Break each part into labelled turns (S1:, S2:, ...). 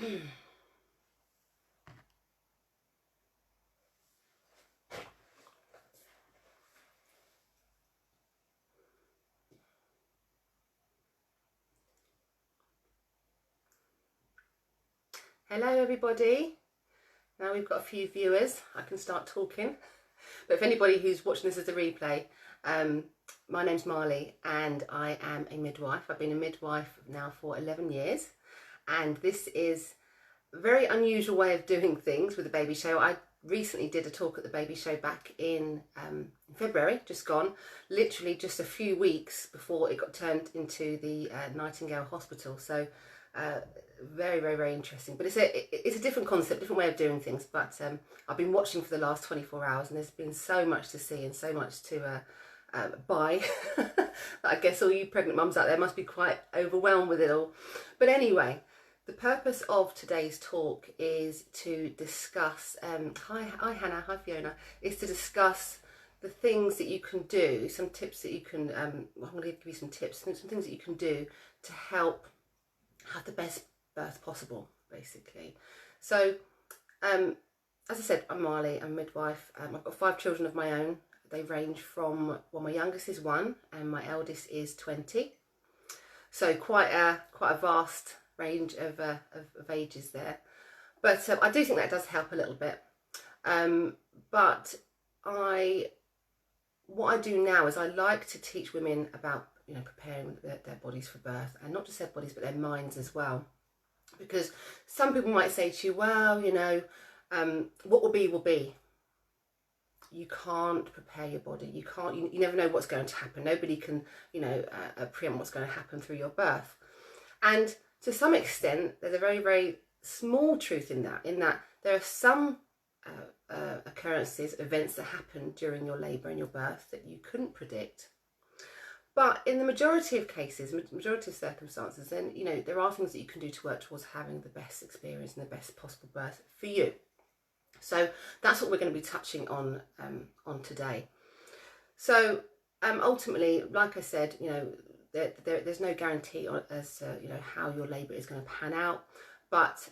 S1: Hello everybody. Now we've got a few viewers, I can start talking. But if anybody who's watching this as a replay, my name's Marley and I am a midwife. I've been a midwife now for 11 years, and this is a very unusual way of doing things with the baby show. I recently did a talk at the baby show back in February, just gone, literally just a few weeks before it got turned into the Nightingale Hospital. So very, very, very interesting. But it's a different concept, different way of doing things. But I've been watching for the last 24 hours and there's been so much to see and so much to buy that I guess all you pregnant mums out there must be quite overwhelmed with it all. But anyway, the purpose of today's talk is to discuss, hi Hannah, hi Fiona, is to discuss the things that you can do, some tips that you can, I'm going to give you some tips, some things that you can do to help have the best birth possible, basically. So, as I said, I'm Marley, I'm a midwife. I've got 5 children of my own. They range from, well, my youngest is 1 and my eldest is 20. So quite a vast range of ages there. But I do think that does help a little bit. But what I do now is I like to teach women about, you know, preparing their bodies for birth, and not just their bodies but their minds as well, because some people might say to you, well, you know, what will be. You can't prepare your body, you never know what's going to happen. Nobody can, you know, preempt what's going to happen through your birth. And to some extent there's a very, very small truth in that there are some occurrences, events that happen during your labour and your birth that you couldn't predict. But in the majority of cases, majority of circumstances, then, you know, there are things that you can do to work towards having the best experience and the best possible birth for you. So that's what we're going to be touching on today. So ultimately, like I said, you know, there's no guarantee as to, you know, how your labour is going to pan out. But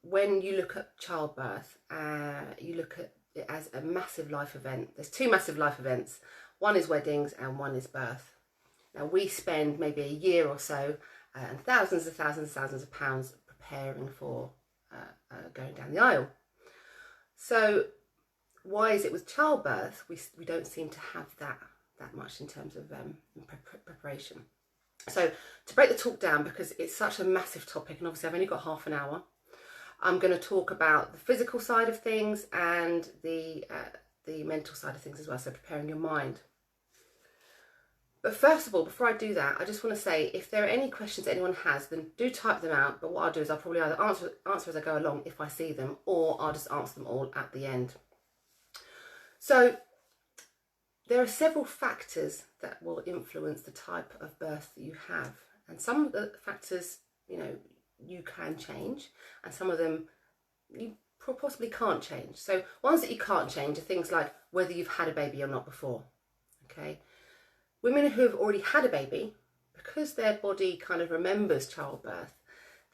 S1: when you look at childbirth, you look at it as a massive life event. There's 2 massive life events. One is weddings and one is birth. Now we spend maybe a year or so and thousands of pounds preparing for going down the aisle. So why is it with childbirth we don't seem to have that much in terms of preparation? So to break the talk down, because it's such a massive topic and obviously I've only got half an hour, I'm going to talk about the physical side of things and the mental side of things as well, so preparing your mind. But first of all, before I do that, I just want to say, if there are any questions that anyone has, then do type them out. But what I'll do is I'll probably either answer as I go along if I see them, or I'll just answer them all at the end. So there are several factors that will influence the type of birth that you have. And some of the factors, you know, you can change, and some of them you possibly can't change. So ones that you can't change are things like whether you've had a baby or not before, okay? Women who have already had a baby, because their body kind of remembers childbirth,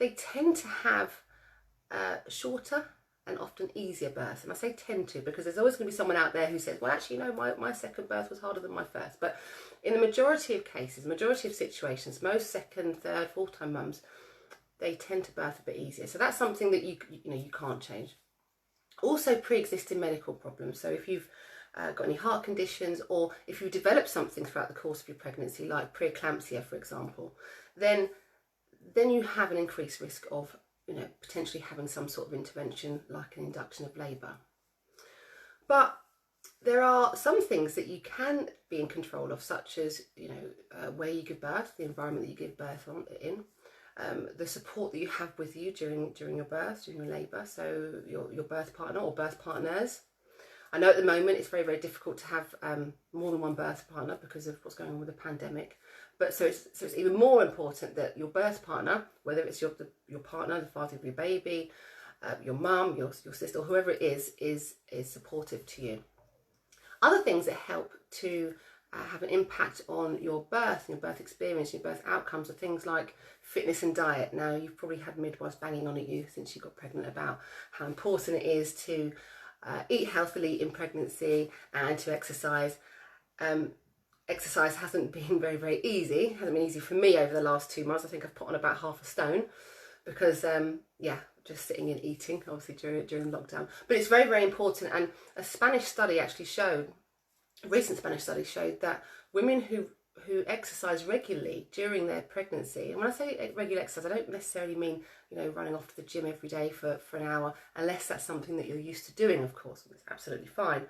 S1: they tend to have shorter and often easier births. And I say tend to because there's always going to be someone out there who says, well, actually, no, my second birth was harder than my first. But in the majority of cases, majority of situations, most second, third, fourth time mums, they tend to birth a bit easier. So that's something that you can't change. Also, pre-existing medical problems. So if you've got any heart conditions, or if you develop something throughout the course of your pregnancy, like preeclampsia, for example, then you have an increased risk of, you know, potentially having some sort of intervention like an induction of labour. But there are some things that you can be in control of, such as, you know, where you give birth, the environment that you give birth in, the support that you have with you during your birth, during your labour, so your birth partner or birth partners. I know at the moment it's very, very difficult to have more than one birth partner because of what's going on with the pandemic. But so it's even more important that your birth partner, whether it's your partner, the father of your baby, your mum, your sister, or whoever it is supportive to you. Other things that help to have an impact on your birth, your birth experience, your birth outcomes, are things like fitness and diet. Now, you've probably had midwives banging on at you since you got pregnant about how important it is to eat healthily in pregnancy and to exercise. Exercise hasn't been very easy. It hasn't been easy for me over the last 2 months. I think I've put on about half a stone because, just sitting and eating, obviously during lockdown. But it's very important. And a Spanish study actually showed, a recent Spanish study showed that women who exercise regularly during their pregnancy, and when I say regular exercise, I don't necessarily mean, running off to the gym every day for an hour, unless that's something that you're used to doing, of course, it's absolutely fine.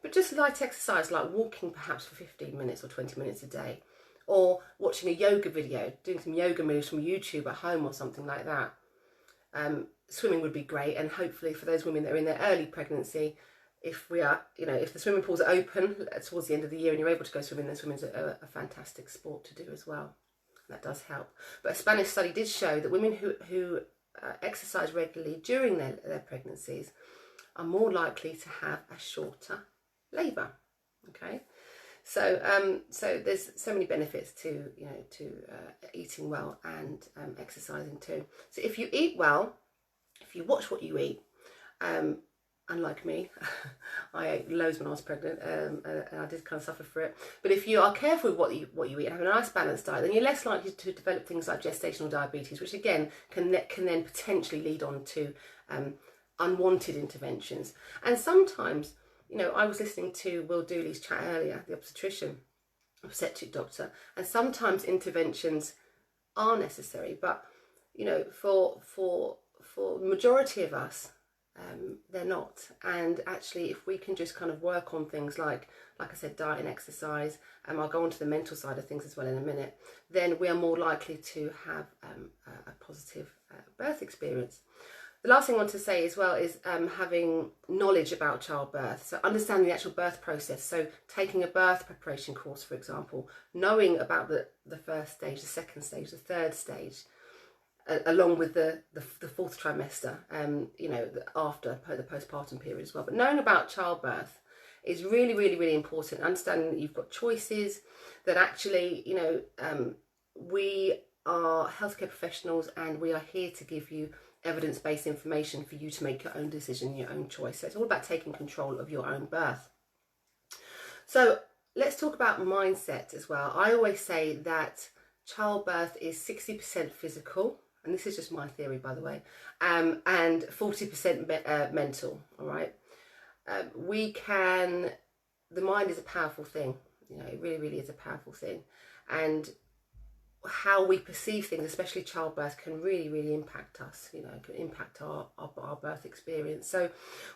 S1: But just light exercise, like walking perhaps for 15 minutes or 20 minutes a day, or watching a yoga video, doing some yoga moves from YouTube at home or something like that. Swimming would be great, and hopefully for those women that are in their early pregnancy, if the swimming pools are open towards the end of the year and you're able to go swimming, then swimming's a fantastic sport to do as well. That does help. But a Spanish study did show that women who exercise regularly during their pregnancies are more likely to have a shorter labour. Okay, so there's so many benefits to eating well and exercising too. So if you eat well, if you watch what you eat, unlike me, I ate loads when I was pregnant, and I did kind of suffer for it. But if you are careful with what you eat and have a nice balanced diet, then you're less likely to develop things like gestational diabetes, which again can then potentially lead on to unwanted interventions. And sometimes, I was listening to Will Dooley's chat earlier, the obstetric doctor, and sometimes interventions are necessary, but for the majority of us, they're not. And actually, if we can just kind of work on things like I said, diet and exercise, and I'll go on to the mental side of things as well in a minute, then we are more likely to have a positive birth experience. The last thing I want to say as well is having knowledge about childbirth, so understanding the actual birth process. So taking a birth preparation course, for example, knowing about the first stage, the second stage, the third stage, along with the fourth trimester, after the postpartum period as well. But knowing about childbirth is really important. Understanding that you've got choices, that actually, we are healthcare professionals and we are here to give you evidence-based information for you to make your own decision, your own choice. So it's all about taking control of your own birth. So let's talk about mindset as well. I always say that childbirth is 60% physical, and this is just my theory, by the way, and 40% mental, all right? The mind is a powerful thing, it really is a powerful thing. And how we perceive things, especially childbirth, can really impact us, can impact our birth experience. So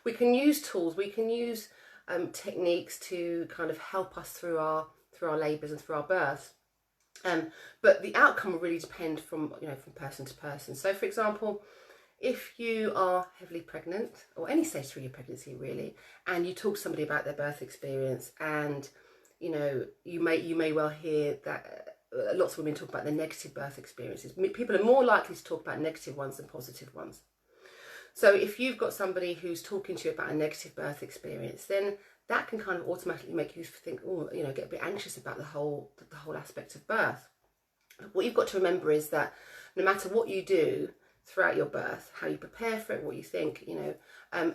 S1: we can use tools, we can use techniques to kind of help us through our labours and through our births. But the outcome will really depend from person to person. So for example, if you are heavily pregnant, or any stage through your pregnancy really, and you talk to somebody about their birth experience, and you may well hear that lots of women talk about their negative birth experiences. People are more likely to talk about negative ones than positive ones. So if you've got somebody who's talking to you about a negative birth experience, then that can kind of automatically make you think, get a bit anxious about the whole aspect of birth. What you've got to remember is that no matter what you do throughout your birth, how you prepare for it, what you think,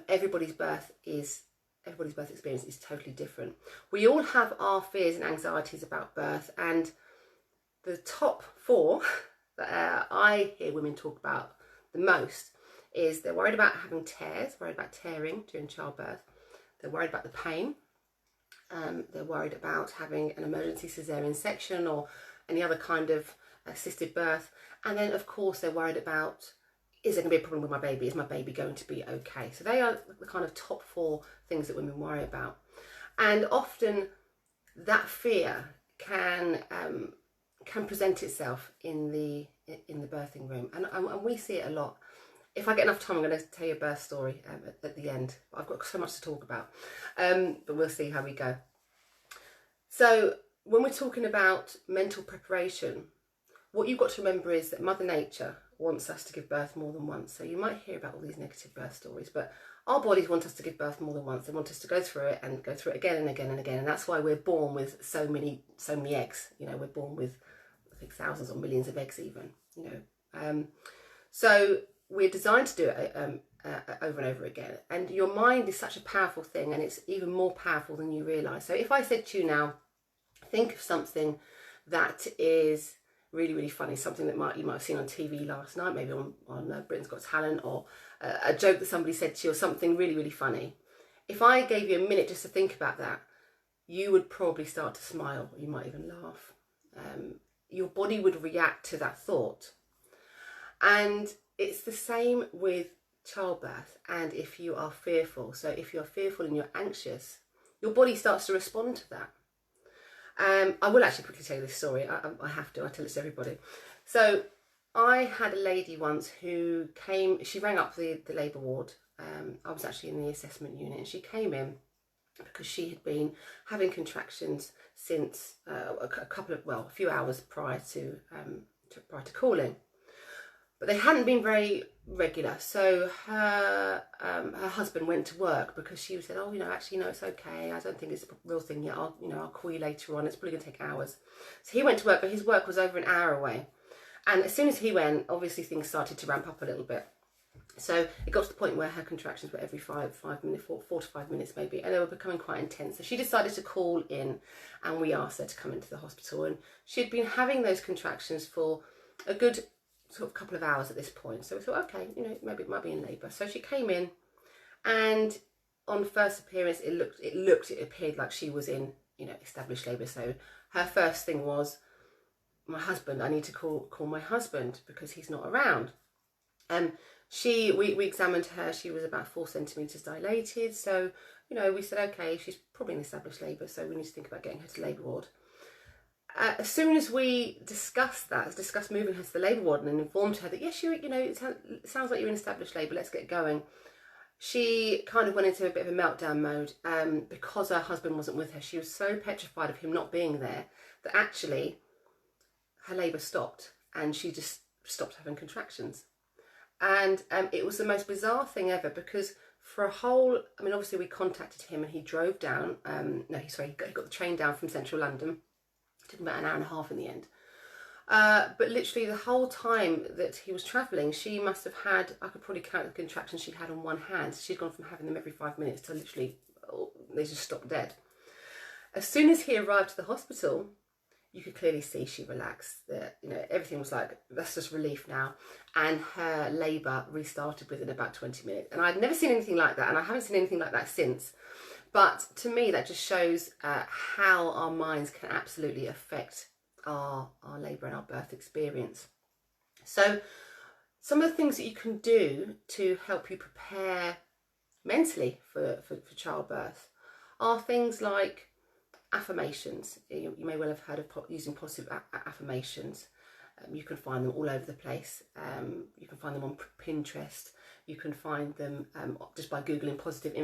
S1: everybody's birth experience is totally different. We all have our fears and anxieties about birth, and the top 4 that I hear women talk about the most is they're worried about having tears, worried about tearing during childbirth. They're worried about the pain. They're worried about having an emergency cesarean section or any other kind of assisted birth. And then, of course, they're worried about, is there going to be a problem with my baby? Is my baby going to be okay? So they are the kind of top 4 things that women worry about. And often that fear can present itself in the birthing room. And we see it a lot. If I get enough time, I'm going to tell you a birth story at the end. I've got so much to talk about, but we'll see how we go. So when we're talking about mental preparation, what you've got to remember is that Mother Nature wants us to give birth more than once. So you might hear about all these negative birth stories, but Our bodies want us to give birth more than once. They want us to go through it and go through it again and again and again. And that's why we're born with so many eggs. You know, we're born with, I think, thousands or millions of eggs even, you know. So we're designed to do it over and over again. And your mind is such a powerful thing, and it's even more powerful than you realise. So if I said to you now, think of something that is really, really funny, something that you might have seen on TV last night, maybe on Britain's Got Talent, or a joke that somebody said to you, or something really, really funny. If I gave you a minute just to think about that, you would probably start to smile. You might even laugh. Your body would react to that thought. And it's the same with childbirth. And if you are fearful, so if you're fearful and you're anxious, your body starts to respond to that. I will actually quickly tell you this story. I have to. I tell it to everybody. So I had a lady once who came. She rang up the labour ward. I was actually in the assessment unit, and she came in because she had been having contractions since a few hours prior to calling. But they hadn't been very regular. So her husband went to work because she said, oh, actually, no, it's okay. I don't think it's a real thing yet. I'll call you later on. It's probably going to take hours. So he went to work, but his work was over an hour away. And as soon as he went, obviously things started to ramp up a little bit. So it got to the point where her contractions were every 5 minutes, 4 to 5 minutes maybe, and they were becoming quite intense. So she decided to call in, and we asked her to come into the hospital. And she'd been having those contractions for a good sort of couple of hours at this point. So we thought, okay, maybe it might be in labour. So she came in, and on first appearance, it appeared like she was in, established labour. So her first thing was, my husband, I need to call my husband because he's not around. We examined her. She was about 4 centimetres dilated. So, we said, okay, she's probably in established labour, so we need to think about getting her to labour ward. As soon as we discussed moving her to the labour ward and informed her that, yes, it sounds like you're in established labour, let's get going, she kind of went into a bit of a meltdown mode because her husband wasn't with her. She was so petrified of him not being there that actually her labour stopped, and she just stopped having contractions. And it was the most bizarre thing ever, because for a whole, obviously we contacted him and he drove down, he got the train down from central London. It took about an hour and a half in the end. But literally the whole time that he was travelling, she must have had, I could probably count the contractions she'd had on one hand. She'd gone from having them every 5 minutes to literally, they just stopped dead. As soon as he arrived at the hospital, you could clearly see she relaxed. Everything was like, that's just relief now. And her labour restarted within about 20 minutes. And I'd never seen anything like that, and I haven't seen anything like that since. But to me, that just shows how our minds can absolutely affect our labour and our birth experience. So some of the things that you can do to help you prepare mentally for childbirth are things like affirmations. You may well have heard of using positive affirmations. You can find them all over the place. You can find them on Pinterest. You can find them just by Googling positive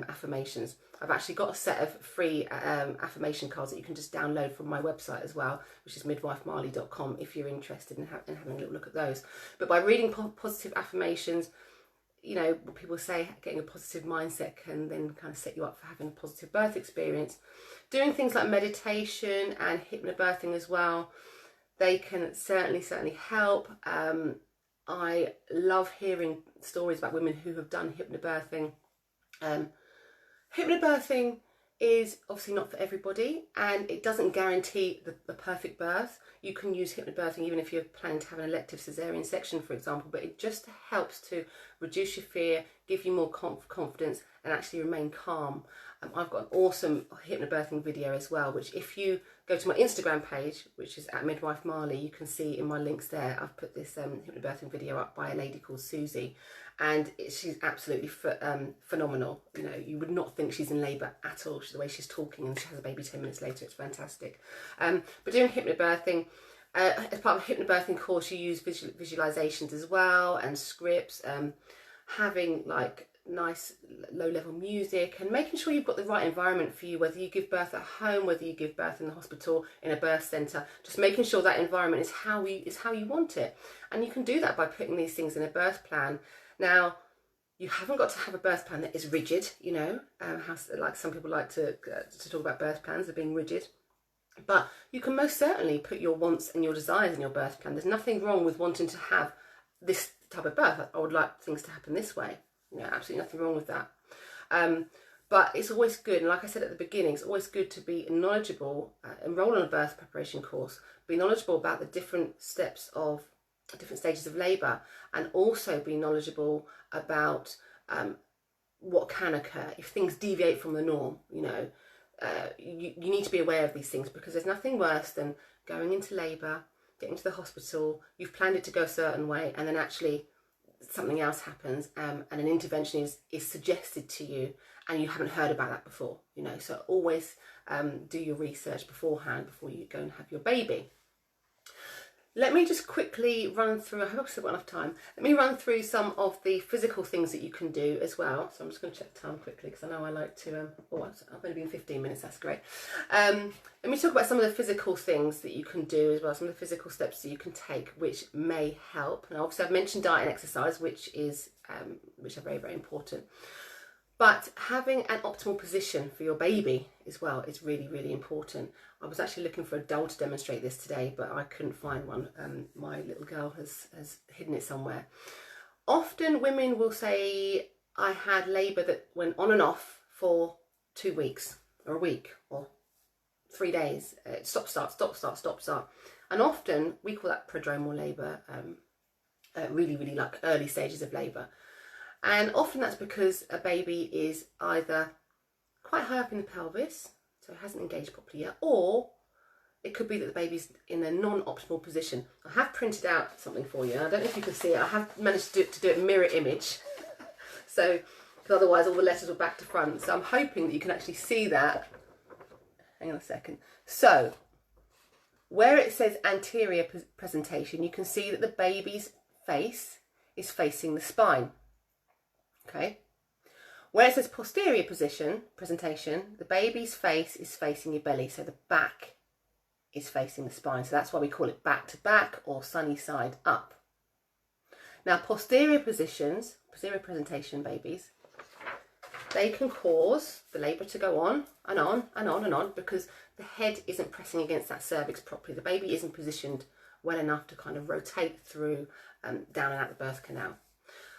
S1: affirmations. I've actually got a set of free affirmation cards that you can just download from my website as well, which is midwifemarley.com, if you're interested in having a little look at those. But by reading positive affirmations, people say getting a positive mindset can then kind of set you up for having a positive birth experience. Doing things like meditation and hypnobirthing as well, they can certainly help. I love hearing stories about women who have done hypnobirthing. Hypnobirthing is obviously not for everybody, and it doesn't guarantee the perfect birth. You can use hypnobirthing even if you're planning to have an elective cesarean section, for example, but it just helps to reduce your fear, give you more confidence, and actually remain calm. I've got an awesome hypnobirthing video as well, which if you go to my Instagram page, which is at Midwife Marley, you can see in my links there, I've put this hypnobirthing video up by a lady called Susie, and she's absolutely phenomenal. You would not think she's in labour at all, the way she's talking, and she has a baby 10 minutes later. It's fantastic. But doing hypnobirthing, as part of a hypnobirthing course, you use visualizations as well, and scripts, having like nice low-level music, and making sure you've got the right environment for you, whether you give birth at home, whether you give birth in the hospital, in a birth centre, just making sure that environment is how you want it. And you can do that by putting these things in a birth plan. Now, You haven't got to have a birth plan that is rigid, you know, like some people like to talk about birth plans as being rigid. But you can most certainly put your wants and your desires in your birth plan. There's nothing wrong with wanting to have this type of birth. I would like things to happen this way. You know, absolutely nothing wrong with that. But it's always good, and like I said at the beginning, it's always good to be knowledgeable, enroll on a birth preparation course, be knowledgeable about the different steps of different stages of labour, and also be knowledgeable about what can occur if things deviate from the norm. You know, you need to be aware of these things, because there's nothing worse than going into labour, getting to the hospital, you've planned it to go a certain way, and then actually something else happens, and an intervention is suggested to you, and you haven't heard about that before. You know, so always do your research beforehand before you go and have your baby. Let me just quickly run through, I hope I've still got enough time. Let me run through some of the physical things that you can do as well. So I'm just going to check the time quickly, because I know I like to, I've only been 15 minutes, that's great. Let me talk about some of the physical things that you can do as well, some of the physical steps that you can take which may help. Now obviously I've mentioned diet and exercise, which are very, very important. But having an optimal position for your baby as well is really, really important. I was actually looking for a doll to demonstrate this today, but I couldn't find one. My little girl has hidden it somewhere. Often women will say, I had labour that went on and off for 2 weeks or a week or 3 days. Stop, start, stop, start, stop, start. And often we call that prodromal labour, really, really like early stages of labour. And often that's because a baby is either quite high up in the pelvis, so it hasn't engaged properly yet, or it could be that the baby's in a non-optimal position. I have printed out something for you, and I don't know if you can see it. I have managed to do it mirror image, so because otherwise all the letters were back to front. So I'm hoping that you can actually see that. Hang on a second. So where it says anterior presentation, you can see that the baby's face is facing the spine. Okay, where it says posterior presentation, the baby's face is facing your belly, so the back is facing the spine. So that's why we call it back to back or sunny side up. Now posterior presentation babies, they can cause the labour to go on and on and on and on, because the head isn't pressing against that cervix properly. The baby isn't positioned well enough to kind of rotate through down and out the birth canal.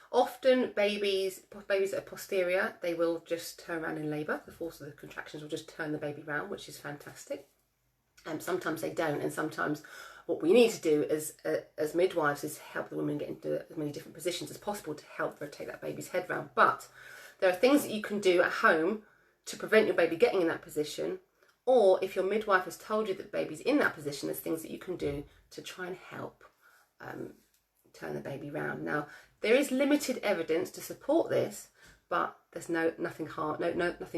S1: Often babies that are posterior, they will just turn around in labour. The force of the contractions will just turn the baby round, which is fantastic. Sometimes they don't, and sometimes what we need to do as midwives is help the women get into as many different positions as possible to help rotate that baby's head round. But there are things that you can do at home to prevent your baby getting in that position, or if your midwife has told you that the baby's in that position, there's things that you can do to try and help turn the baby round. Now, there is limited evidence to support this, but there's nothing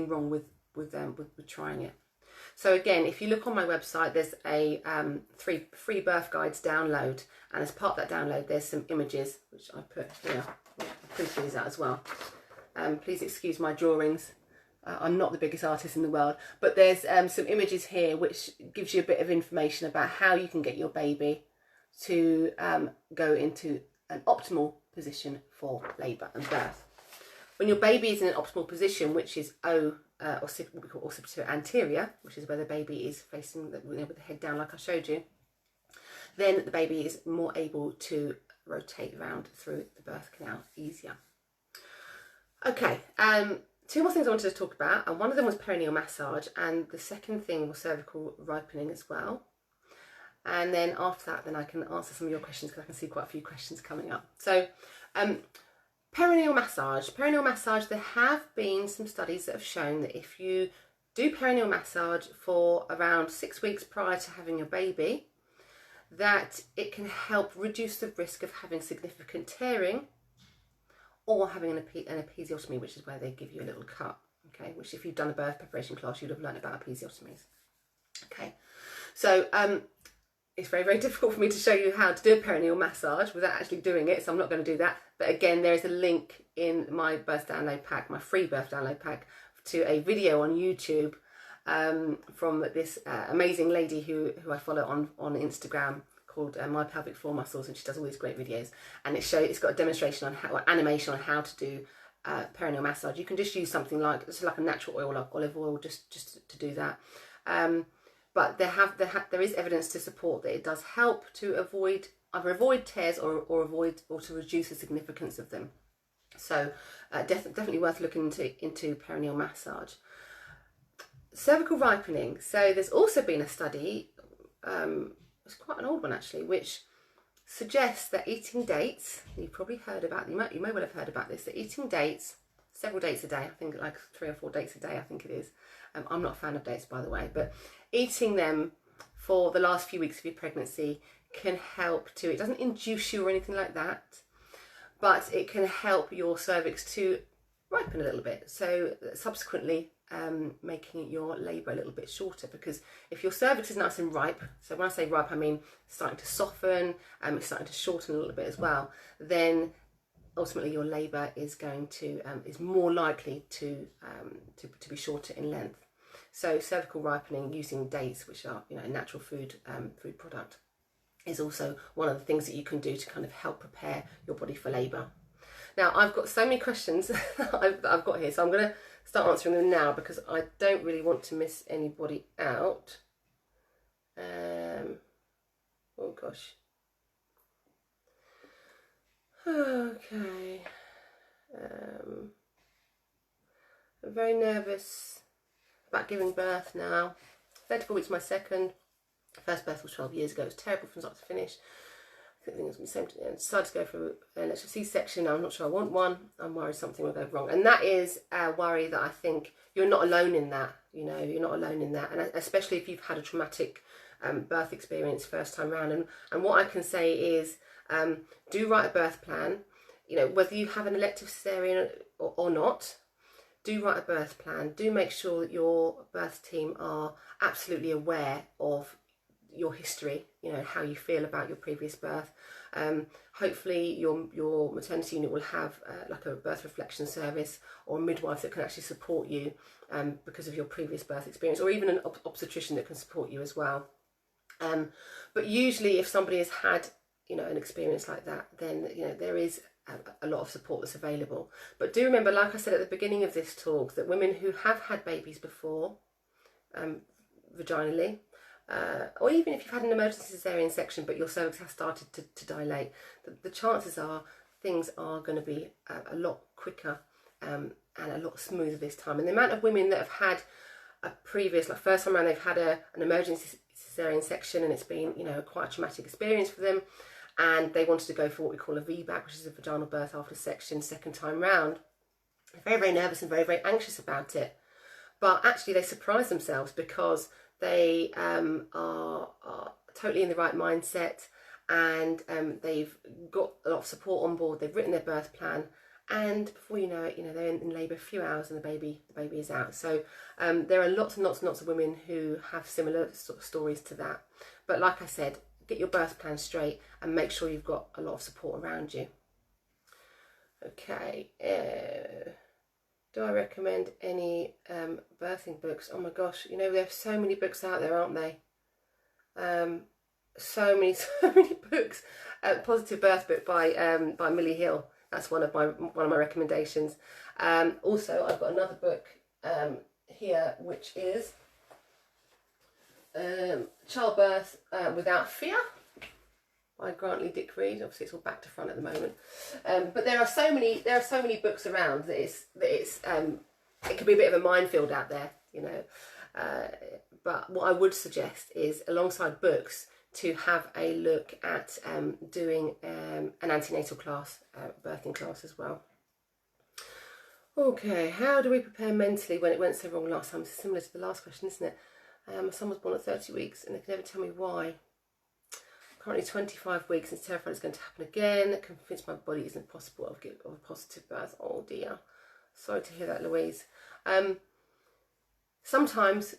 S1: wrong with trying it. So again, if you look on my website, there's a free birth guides download, and as part of that download, there's some images which I put here. I printed these out as well. Please excuse my drawings. I'm not the biggest artist in the world, but there's some images here which gives you a bit of information about how you can get your baby to go into an optimal position for labour and birth. When your baby is in an optimal position, which is what we call occipital anterior, which is where the baby is facing with the head down like I showed you, then the baby is more able to rotate around through the birth canal easier. Okay, two more things I wanted to talk about, and one of them was perineal massage, and the second thing was cervical ripening as well. And then after that, then I can answer some of your questions, because I can see quite a few questions coming up. So, perineal massage. Perineal massage, there have been some studies that have shown that if you do perineal massage for around 6 weeks prior to having your baby, that it can help reduce the risk of having significant tearing or having an episiotomy, which is where they give you a little cut, okay, which if you've done a birth preparation class, you'd have learned about episiotomies. Okay, so it's very, very difficult for me to show you how to do a perineal massage without actually doing it, so I'm not going to do that. But again, there is a link in my birth download pack, my free birth download pack, to a video on YouTube from this amazing lady who I follow on Instagram called My Pelvic Floor Muscles, and she does all these great videos. And it's got a demonstration on animation on how to do perineal massage. You can just use something like a natural oil, like olive oil, just to do that. But there is evidence to support that it does help to either avoid tears or to reduce the significance of them. So definitely worth looking into perineal massage. Cervical ripening. So there's also been a study, it's quite an old one actually, which suggests that eating dates, you've probably heard about, you may well have heard about this, that eating dates, several dates a day, I think like 3 or 4 dates a day, I think it is. I'm not a fan of dates, by the way, but eating them for the last few weeks of your pregnancy can help to, it doesn't induce you or anything like that, but it can help your cervix to ripen a little bit. So subsequently making your labour a little bit shorter, because if your cervix is nice and ripe, so when I say ripe I mean starting to soften, it's starting to shorten a little bit as well, then ultimately your labour is going to is more likely to be shorter in length. So cervical ripening using dates, which are a natural food product, is also one of the things that you can do to kind of help prepare your body for labour. Now I've got so many questions that I've got here, so I'm going to start answering them now because I don't really want to miss anybody out. Oh gosh. Okay. I'm very nervous about giving birth now. 34 weeks my second. First birth was 12 years ago. It was terrible from start to finish. I think it was the same. I decided to go for an elective C-section. I'm not sure I want one. I'm worried something will go wrong, and that is a worry that I think you're not alone in that. You're not alone in that, and especially if you've had a traumatic birth experience first time round. And what I can say is, do write a birth plan. Whether you have an elective cesarean or not, do write a birth plan. Do make sure that your birth team are absolutely aware of your history, how you feel about your previous birth. Hopefully your maternity unit will have like a birth reflection service or a midwife that can actually support you because of your previous birth experience, or even an obstetrician that can support you as well. But usually if somebody has had an experience like that, then there is a lot of support that's available. But do remember, like I said at the beginning of this talk, that women who have had babies before vaginally, or even if you've had an emergency cesarean section but your cervix has started to dilate, the chances are things are going to be a lot quicker and a lot smoother this time. And the amount of women that have had a previous, like first time around, they've had an emergency cesarean section and it's been quite a traumatic experience for them, and they wanted to go for what we call a VBAC, which is a vaginal birth after section, second time round. They're very, very nervous and very, very anxious about it. But actually they surprise themselves because they are totally in the right mindset, and they've got a lot of support on board. They've written their birth plan, and before you know it, they're in labour a few hours and the baby is out. So there are lots and lots and lots of women who have similar sort of stories to that. But like I said, get your birth plan straight and make sure you've got a lot of support around you. Okay. Do I recommend any birthing books? Oh my gosh, there are so many books out there, aren't they? So many books. Positive Birth book by Millie Hill. That's one of my recommendations. Also, I've got another book here, which is Childbirth Without Fear by Grantley Dick Reed. Obviously it's all back to front at the moment, but there are so many books around that it can be a bit of a minefield out there, but what I would suggest is, alongside books, to have a look at doing an antenatal class, birthing class as well. Okay, how do we prepare mentally when it went so wrong last time? It's similar to the last question, isn't it? My son was born at 30 weeks and they can never tell me why. Currently 25 weeks and terrified it's going to happen again. Convinced my body isn't possible of a positive birth. Oh dear. Sorry to hear that, Louise. Sometimes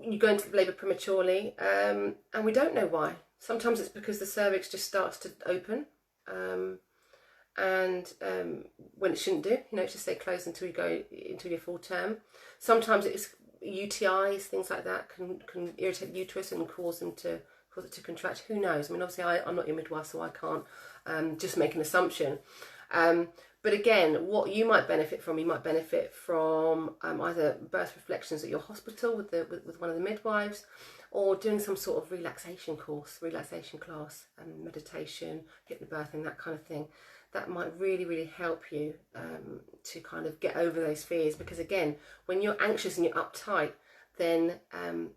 S1: you go into labour prematurely and we don't know why. Sometimes it's because the cervix just starts to open and when it shouldn't do, it should stay closed until you go into your full term. Sometimes it's UTIs, things like that can irritate the uterus and cause it to contract. Who knows? I mean, obviously I'm not your midwife, so I can't just make an assumption. But again, what you might benefit from, either birth reflections at your hospital with one of the midwives, or doing some sort of relaxation class, meditation, hypnobirthing, that kind of thing. That might really, really help you to kind of get over those fears. Because again, when you're anxious and you're uptight, then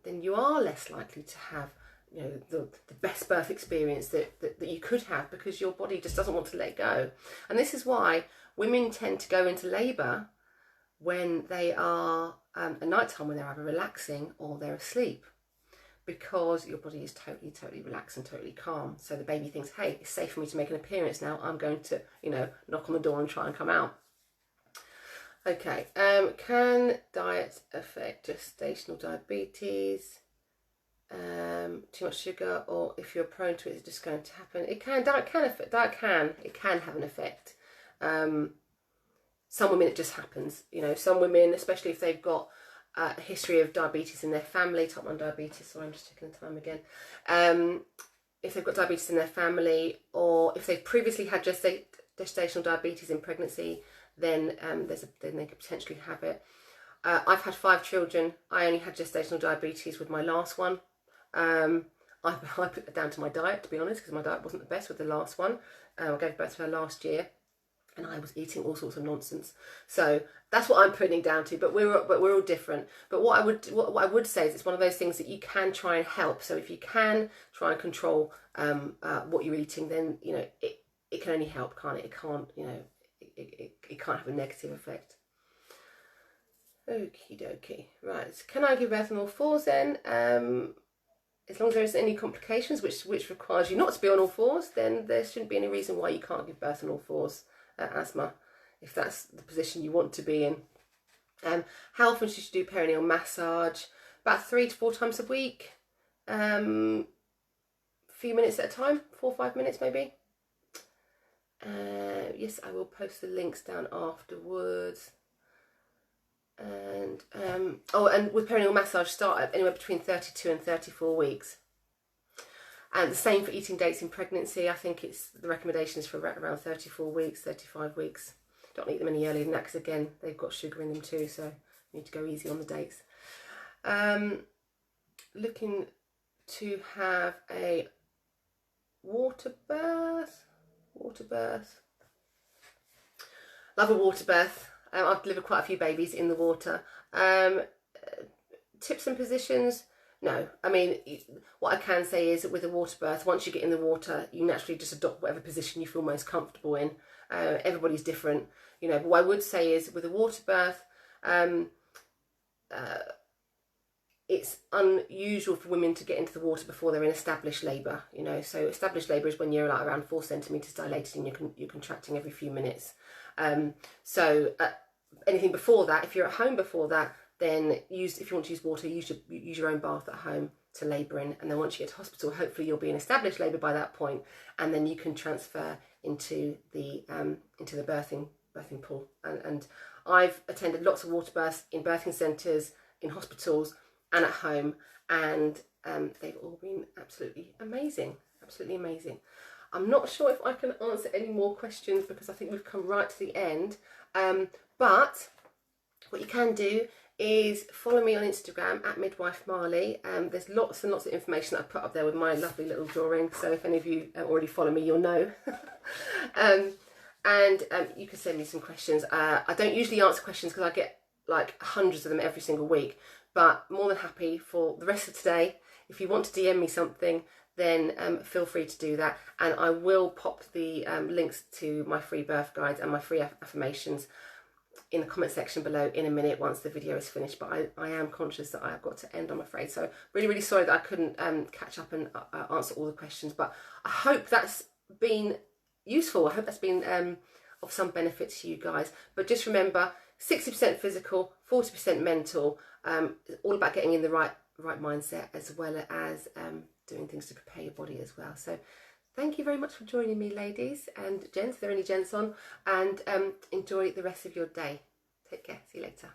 S1: you are less likely to have, you know, the best birth experience that you could have, because your body just doesn't want to let go. And this is why women tend to go into labour when they are at night time, when they're either relaxing or they're asleep, because your body is totally relaxed and totally calm. So the baby thinks, hey, it's safe for me to make an appearance now. I'm going to, you know, knock on the door and try and come out. Okay, can diet affect gestational diabetes? Too much sugar, or if you're prone to it, it's just going to happen. It can have an effect. Some women it just happens. You know, some women, especially if they've got a history of diabetes in their family, type 1 diabetes. Sorry, I'm just checking the time again. If they've got diabetes in their family, or if they've previously had gestational diabetes in pregnancy, then then they could potentially have it. I've had 5 children. I only had gestational diabetes with my last one. I put that down to my diet, to be honest, because my diet wasn't the best with the last one. I gave birth to her last year, and I was eating all sorts of nonsense. So that's what I'm putting it down to. But we're all different. But what I would say is, it's one of those things that you can try and help. So if you can try and control what you're eating, then, you know, it can only help, can't it? It can't, you know, it can't have a negative effect. Okie dokie. Right. Can I give birth on all 4s then? As long as there isn't any complications which requires you not to be on all 4s, then there shouldn't be any reason why you can't give birth on all 4s, asthma, if that's the position you want to be in. How often should you do perineal massage? About 3 to 4 times a week. A few minutes at a time, 4 or 5 minutes maybe. Yes, I will post the links down afterwards. And and with perineal massage, start at anywhere between 32 and 34 weeks. And the same for eating dates in pregnancy. I think the recommendation is for around 34 weeks, 35 weeks. Don't eat them any earlier than that, because again, they've got sugar in them too, so you need to go easy on the dates. Looking to have a water birth. Love a water birth. I've delivered quite a few babies in the water. Tips and positions? No. I mean, what I can say is that with a water birth, once you get in the water, you naturally just adopt whatever position you feel most comfortable in. Everybody's different, you know. But what I would say is, with a water birth, it's unusual for women to get into the water before they're in established labour, you know. So established labour is when you're like around 4 centimetres dilated and you're contracting every few minutes. Anything before that, if you're at home before that, then if you want to use water, use your own bath at home to labour in. And then once you get to hospital, hopefully you'll be in established labour by that point, and then you can transfer into the birthing pool. And I've attended lots of water births in birthing centres, in hospitals, and at home, and they've all been absolutely amazing. I'm not sure if I can answer any more questions, because I think we've come right to the end. But what you can do is follow me on Instagram at Midwife Marley. There's lots and lots of information that I put up there with my lovely little drawing. So if any of you already follow me, you'll know. And you can send me some questions. I don't usually answer questions because I get like hundreds of them every single week. But more than happy for the rest of today. If you want to DM me something, then feel free to do that. And I will pop the links to my free birth guides and my free affirmations in the comment section below in a minute once the video is finished. But I am conscious that I've got to end, I'm afraid. So really sorry that I couldn't catch up and answer all the questions. But I hope that's been useful. I hope that's been of some benefit to you guys. But just remember, 60% physical, 40% mental. It's all about getting in the right mindset, as well as doing things to prepare your body as well. So thank you very much for joining me, ladies and gents, if there are any gents on, and enjoy the rest of your day. Take care. See you later.